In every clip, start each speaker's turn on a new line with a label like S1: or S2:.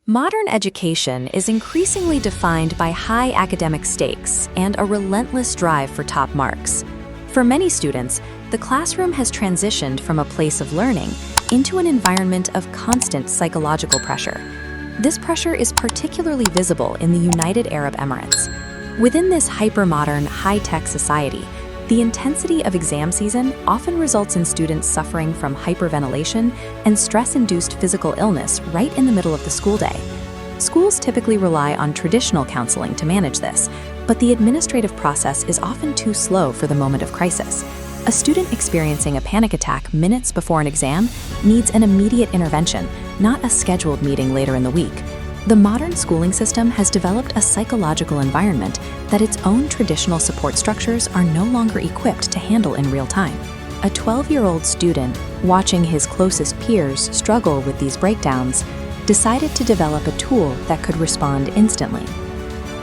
S1: Modern education is increasingly defined by high academic stakes and a relentless drive for top marks. For many students, the classroom has transitioned from a place of learning into an environment of constant psychological pressure. This pressure is particularly visible in the United Arab Emirates. Within this hyper-modern, high-tech society, the intensity of exam season often results in students suffering from hyperventilation and stress-induced physical illness right in the middle of the school day. Schools typically rely on traditional counseling to manage this, but the administrative process is often too slow for the moment of crisis. A student experiencing a panic attack minutes before an exam needs an immediate intervention, not a scheduled meeting later in the week. The modern schooling system has developed a psychological environment that its own traditional support structures are no longer equipped to handle in real time. A 12-year-old student, watching his closest peers struggle with these breakdowns, decided to develop a tool that could respond instantly.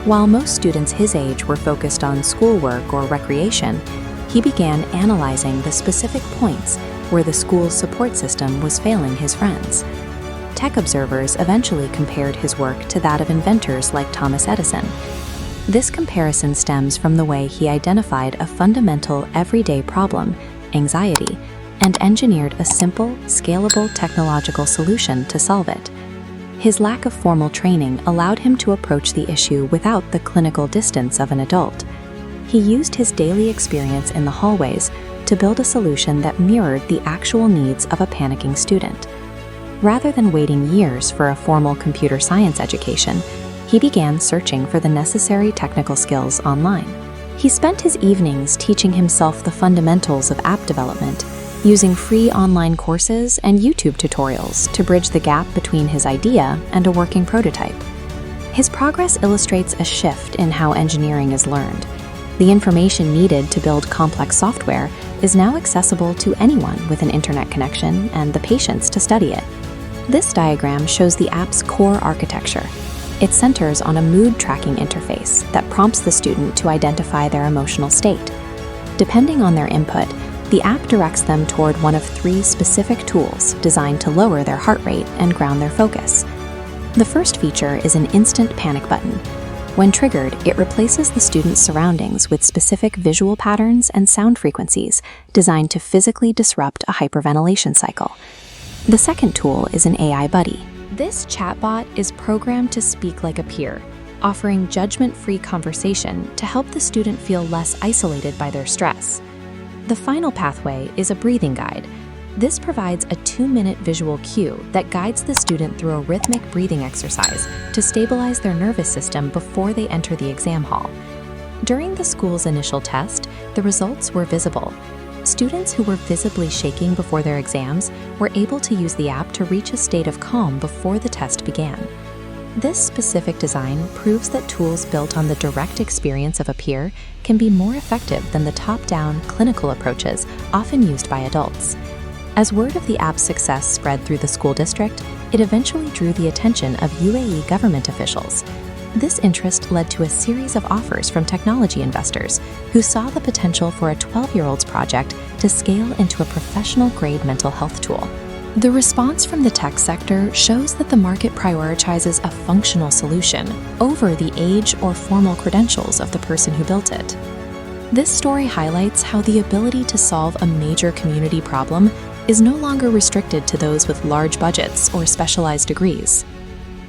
S1: While most students his age were focused on schoolwork or recreation, he began analyzing the specific points where the school's support system was failing his friends. Tech observers eventually compared his work to that of inventors like Thomas Edison. This comparison stems from the way he identified a fundamental everyday problem, anxiety, and engineered a simple, scalable technological solution to solve it. His lack of formal training allowed him to approach the issue without the clinical distance of an adult. He used his daily experience in the hallways to build a solution that mirrored the actual needs of a panicking student. Rather than waiting years for a formal computer science education, he began searching for the necessary technical skills online. He spent his evenings teaching himself the fundamentals of app development, using free online courses and YouTube tutorials to bridge the gap between his idea and a working prototype. His progress illustrates a shift in how engineering is learned. The information needed to build complex software is now accessible to anyone with an internet connection and the patience to study it. This diagram shows the app's core architecture. It centers on a mood tracking interface that prompts the student to identify their emotional state. Depending on their input, the app directs them toward one of 3 specific tools designed to lower their heart rate and ground their focus. The first feature is an instant panic button. When triggered, it replaces the student's surroundings with specific visual patterns and sound frequencies designed to physically disrupt a hyperventilation cycle. The second tool is an AI buddy. This chatbot is programmed to speak like a peer, offering judgment-free conversation to help the student feel less isolated by their stress. The final pathway is a breathing guide. This provides a 2-minute visual cue that guides the student through a rhythmic breathing exercise to stabilize their nervous system before they enter the exam hall. During the school's initial test, the results were visible. Students who were visibly shaking before their exams were able to use the app to reach a state of calm before the test began. This specific design proves that tools built on the direct experience of a peer can be more effective than the top-down, clinical approaches often used by adults. As word of the app's success spread through the school district, it eventually drew the attention of UAE government officials. This interest led to a series of offers from technology investors who saw the potential for a 12-year-old's project to scale into a professional-grade mental health tool. The response from the tech sector shows that the market prioritizes a functional solution over the age or formal credentials of the person who built it. This story highlights how the ability to solve a major community problem is no longer restricted to those with large budgets or specialized degrees.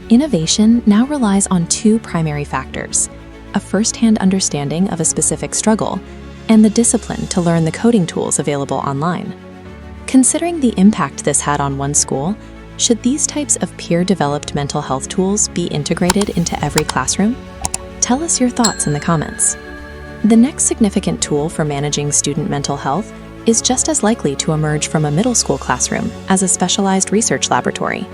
S1: Innovation now relies on 2 primary factors: a first-hand understanding of a specific struggle and the discipline to learn the coding tools available online. Considering the impact this had on one school, should these types of peer-developed mental health tools be integrated into every classroom? Tell us your thoughts in the comments. The next significant tool for managing student mental health is just as likely to emerge from a middle school classroom as a specialized research laboratory.